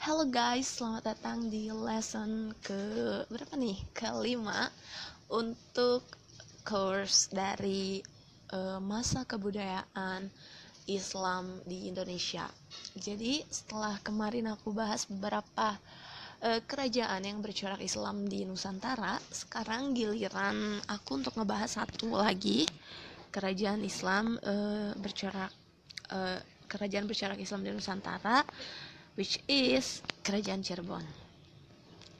Halo guys, selamat datang di lesson ke berapa nih? Kelima untuk course dari masa kebudayaan Islam di Indonesia. Jadi setelah kemarin aku bahas beberapa kerajaan yang bercorak Islam di Nusantara, sekarang giliran aku untuk ngebahas satu lagi kerajaan Islam kerajaan bercorak Islam di Nusantara, which is kerajaan Cirebon.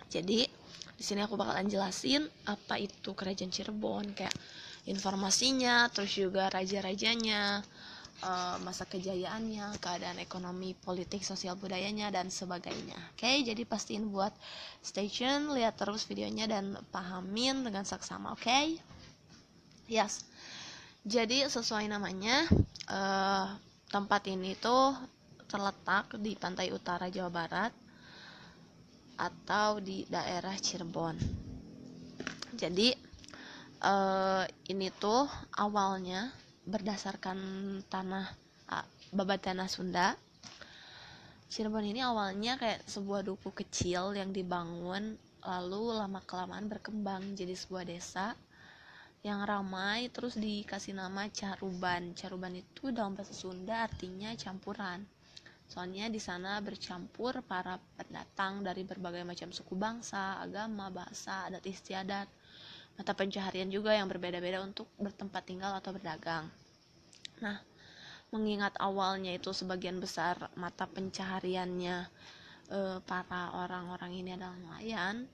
Jadi di sini aku bakalan jelasin apa itu kerajaan Cirebon, kayak informasinya, terus juga raja-rajanya, masa kejayaannya, keadaan ekonomi, politik, sosial budayanya, dan sebagainya. Oke, jadi pastiin buat stay tune, lihat terus videonya dan pahamin dengan saksama. Oke? Yes. Jadi sesuai namanya, tempat ini tuh terletak di pantai utara Jawa Barat atau di daerah Cirebon. Jadi ini tuh awalnya berdasarkan babat tanah Sunda. Cirebon ini awalnya kayak sebuah duku kecil yang dibangun, lalu lama kelamaan berkembang jadi sebuah desa yang ramai, terus dikasih nama Caruban. Caruban itu dalam bahasa Sunda artinya campuran. Soalnya di sana bercampur para pendatang dari berbagai macam suku bangsa, agama, bahasa, adat istiadat, mata pencaharian juga yang berbeda-beda untuk bertempat tinggal atau berdagang. Nah, mengingat awalnya itu sebagian besar mata pencahariannya para orang-orang ini adalah nelayan,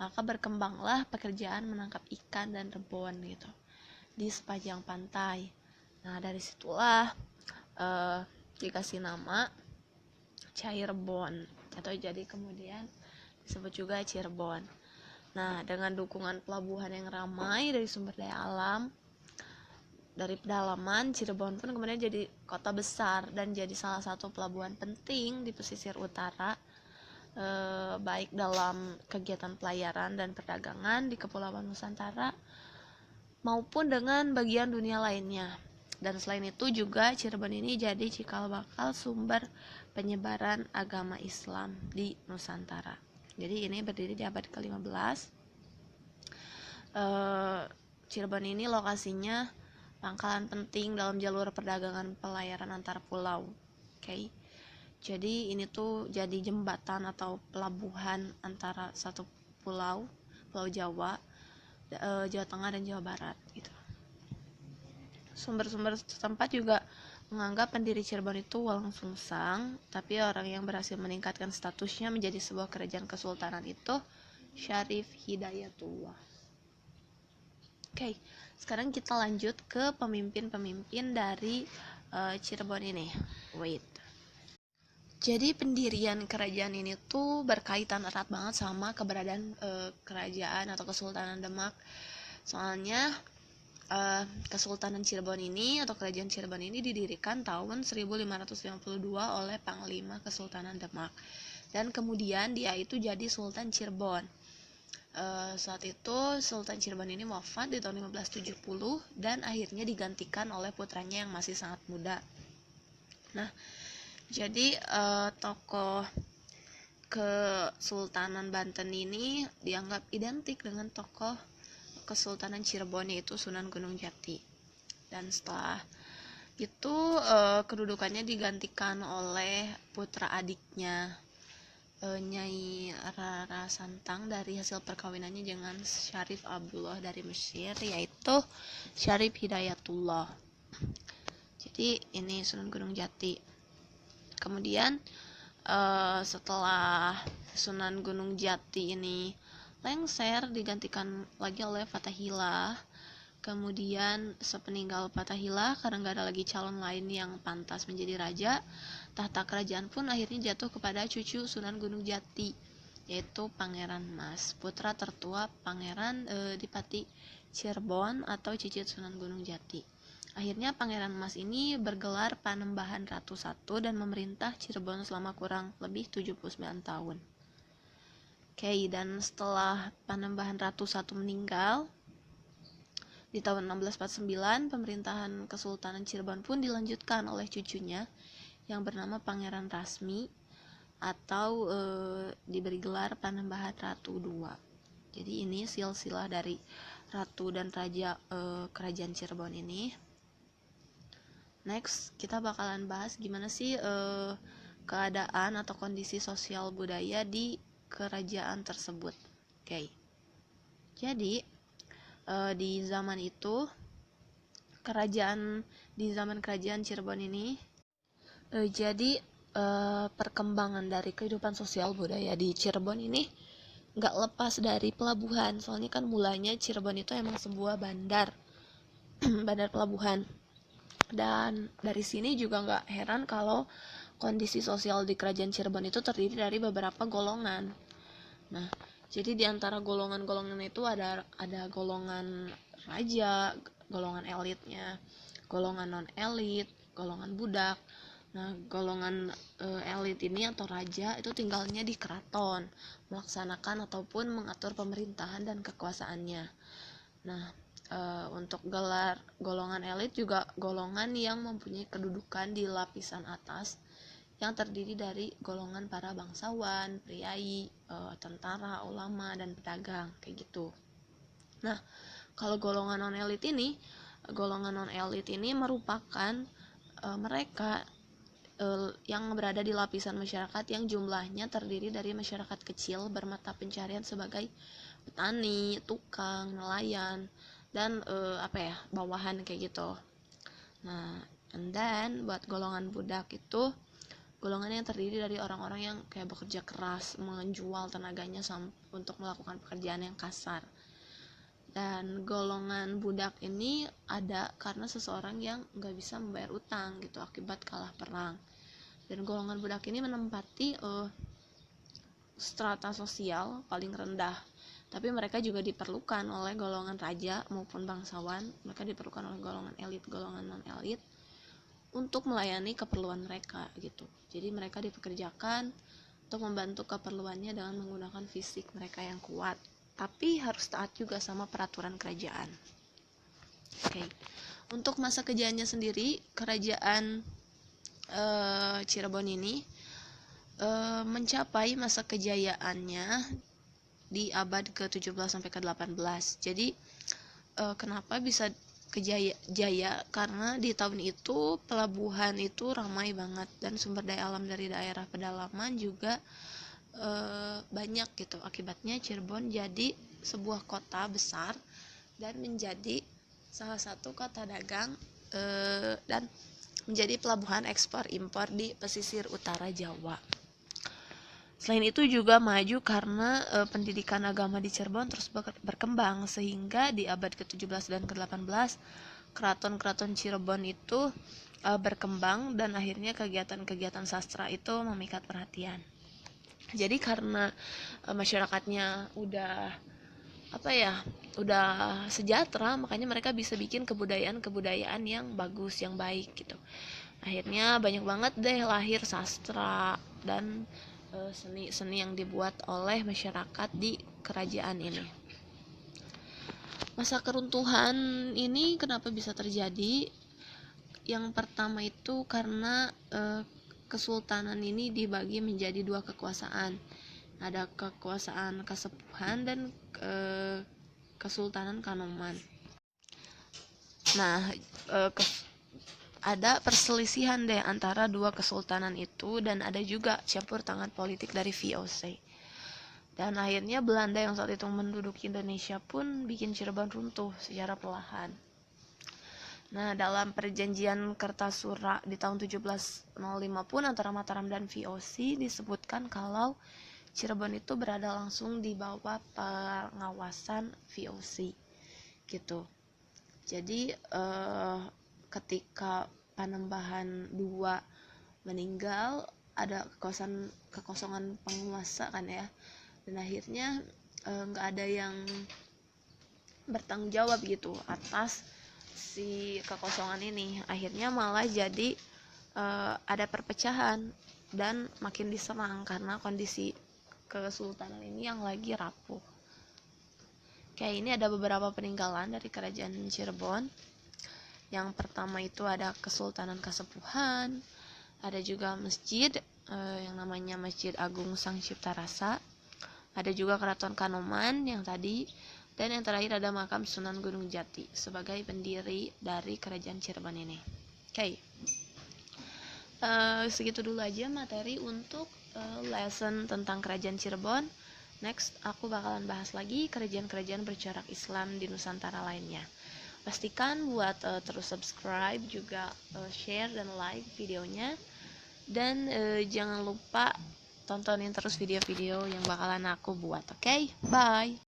maka berkembanglah pekerjaan menangkap ikan dan rebon gitu di sepanjang pantai. Nah, dari situlah dikasih nama Cirebon, atau jadi kemudian disebut juga Cirebon. Nah, dengan dukungan pelabuhan yang ramai dari sumber daya alam, dari pedalaman, Cirebon pun kemudian jadi kota besar dan jadi salah satu pelabuhan penting di pesisir utara, baik dalam kegiatan pelayaran dan perdagangan di Kepulauan Nusantara maupun dengan bagian dunia lainnya. Dan selain itu juga Cirebon ini jadi cikal bakal sumber penyebaran agama Islam di Nusantara. Jadi ini berdiri di abad ke-15. Cirebon ini lokasinya pangkalan penting dalam jalur perdagangan pelayaran antar pulau. Oke. Jadi ini tuh jadi jembatan atau pelabuhan antara satu pulau Jawa, Jawa Tengah dan Jawa Barat gitu. Sumber-sumber setempat juga menganggap pendiri Cirebon itu Walang Sungsang, tapi orang yang berhasil meningkatkan statusnya menjadi sebuah kerajaan kesultanan itu Syarif Hidayatullah. Oke, sekarang kita lanjut ke pemimpin-pemimpin dari Cirebon ini. Jadi pendirian kerajaan ini tuh berkaitan erat banget sama keberadaan kerajaan atau Kesultanan Demak. Soalnya Kesultanan Cirebon ini atau Kerajaan Cirebon ini didirikan tahun 1552 oleh Panglima Kesultanan Demak, dan kemudian dia itu jadi Sultan Cirebon. Saat itu Sultan Cirebon ini wafat di tahun 1570 dan akhirnya digantikan oleh putranya yang masih sangat muda. Nah, jadi tokoh Kesultanan Banten ini dianggap identik dengan tokoh Kesultanan Cirebon, yaitu Sunan Gunung Jati. Dan setelah itu kedudukannya digantikan oleh putra adiknya, Nyai Rara Santang, dari hasil perkawinannya dengan Syarif Abdullah dari Mesir, yaitu Syarif Hidayatullah. Jadi ini Sunan Gunung Jati. Kemudian setelah Sunan Gunung Jati ini lengser, digantikan lagi oleh Fathahillah. Kemudian sepeninggal Fathahillah, karena gak ada lagi calon lain yang pantas menjadi raja, tahta kerajaan pun akhirnya jatuh kepada cucu Sunan Gunung Jati, yaitu Pangeran Mas, putra tertua Pangeran Dipati Cirebon atau cicit Sunan Gunung Jati. Akhirnya Pangeran Mas ini bergelar Panembahan Ratu I dan memerintah Cirebon selama kurang lebih 79 tahun. Oke, dan setelah Panembahan Ratu I meninggal di tahun 1649, pemerintahan Kesultanan Cirebon pun dilanjutkan oleh cucunya yang bernama Pangeran Rasmi. atau diberi gelar Panembahan Ratu II. Jadi ini silsilah dari ratu dan raja kerajaan Cirebon ini. Next, kita bakalan bahas gimana sih keadaan atau kondisi sosial budaya di kerajaan tersebut. Oke. Jadi di zaman itu di zaman kerajaan Cirebon ini jadi perkembangan dari kehidupan sosial budaya di Cirebon ini nggak lepas dari pelabuhan. Soalnya kan mulanya Cirebon itu emang sebuah bandar bandar pelabuhan, dan dari sini juga nggak heran kalau kondisi sosial di kerajaan Cirebon itu terdiri dari beberapa golongan. Nah, jadi di antara golongan-golongan itu ada golongan raja, golongan elitnya, golongan non elit, golongan budak. Nah, golongan elit ini atau raja itu tinggalnya di keraton, melaksanakan ataupun mengatur pemerintahan dan kekuasaannya. Nah, untuk gelar golongan elit juga golongan yang mempunyai kedudukan di lapisan atas, yang terdiri dari golongan para bangsawan, priai, tentara, ulama, dan pedagang, kayak gitu. Nah, kalau golongan non elit ini merupakan mereka yang berada di lapisan masyarakat yang jumlahnya terdiri dari masyarakat kecil bermata pencarian sebagai petani, tukang, nelayan, dan bawahan kayak gitu. Nah, and then buat golongan budak itu golongan yang terdiri dari orang-orang yang kayak bekerja keras, menjual tenaganya untuk melakukan pekerjaan yang kasar. Dan golongan budak ini ada karena seseorang yang nggak bisa membayar utang gitu akibat kalah perang. Dan golongan budak ini menempati strata sosial paling rendah. Tapi mereka juga diperlukan oleh golongan raja maupun bangsawan. Mereka diperlukan oleh golongan elit, golongan non elit untuk melayani keperluan mereka gitu. Jadi mereka dipekerjakan untuk membantu keperluannya dengan menggunakan fisik mereka yang kuat, tapi harus taat juga sama peraturan kerajaan. Oke. Untuk masa kejayaannya sendiri, kerajaan Cirebon ini mencapai masa kejayaannya di abad ke-17 sampai ke-18. Jadi kenapa bisa jaya? Karena di tahun itu pelabuhan itu ramai banget dan sumber daya alam dari daerah pedalaman juga banyak gitu. Akibatnya Cirebon jadi sebuah kota besar dan menjadi salah satu kota dagang dan menjadi pelabuhan ekspor impor di pesisir utara Jawa. Selain itu juga maju karena pendidikan agama di Cirebon terus berkembang, sehingga di abad ke-17 dan ke-18 keraton-keraton Cirebon itu berkembang dan akhirnya kegiatan-kegiatan sastra itu memikat perhatian. Jadi karena masyarakatnya udah sejahtera, makanya mereka bisa bikin kebudayaan yang bagus, yang baik gitu. Akhirnya banyak banget deh lahir sastra dan seni-seni yang dibuat oleh masyarakat di kerajaan ini. Masa keruntuhan ini kenapa bisa terjadi? Yang pertama itu karena kesultanan ini dibagi menjadi dua kekuasaan. Ada kekuasaan Kasepuhan dan Kesultanan Kanoman. Nah, ada perselisihan deh antara dua kesultanan itu, dan ada juga campur tangan politik dari VOC. Dan akhirnya Belanda yang saat itu menduduki Indonesia pun bikin Cirebon runtuh secara perlahan. Nah, dalam perjanjian Kertasura di tahun 1705 pun antara Mataram dan VOC disebutkan kalau Cirebon itu berada langsung di bawah pengawasan VOC gitu. Jadi ketika Panembahan II meninggal, ada kekosongan penguasa kan ya, dan akhirnya nggak ada yang bertanggung jawab gitu atas si kekosongan ini. Akhirnya malah jadi ada perpecahan dan makin diserang karena kondisi kesultanan ini yang lagi rapuh. Kayak ini ada beberapa peninggalan dari kerajaan Cirebon. Yang pertama itu ada Kesultanan Kasepuhan, ada juga masjid yang namanya Masjid Agung Sang Cipta Rasa. Ada juga Keraton Kanoman yang tadi, dan yang terakhir ada makam Sunan Gunung Jati sebagai pendiri dari Kerajaan Cirebon ini. Oke. Segitu dulu aja materi untuk lesson tentang Kerajaan Cirebon. Next, aku bakalan bahas lagi kerajaan-kerajaan bercorak Islam di Nusantara lainnya. Pastikan buat terus subscribe, juga share dan like videonya. Dan jangan lupa tontonin terus video-video yang bakalan aku buat. Oke? Bye!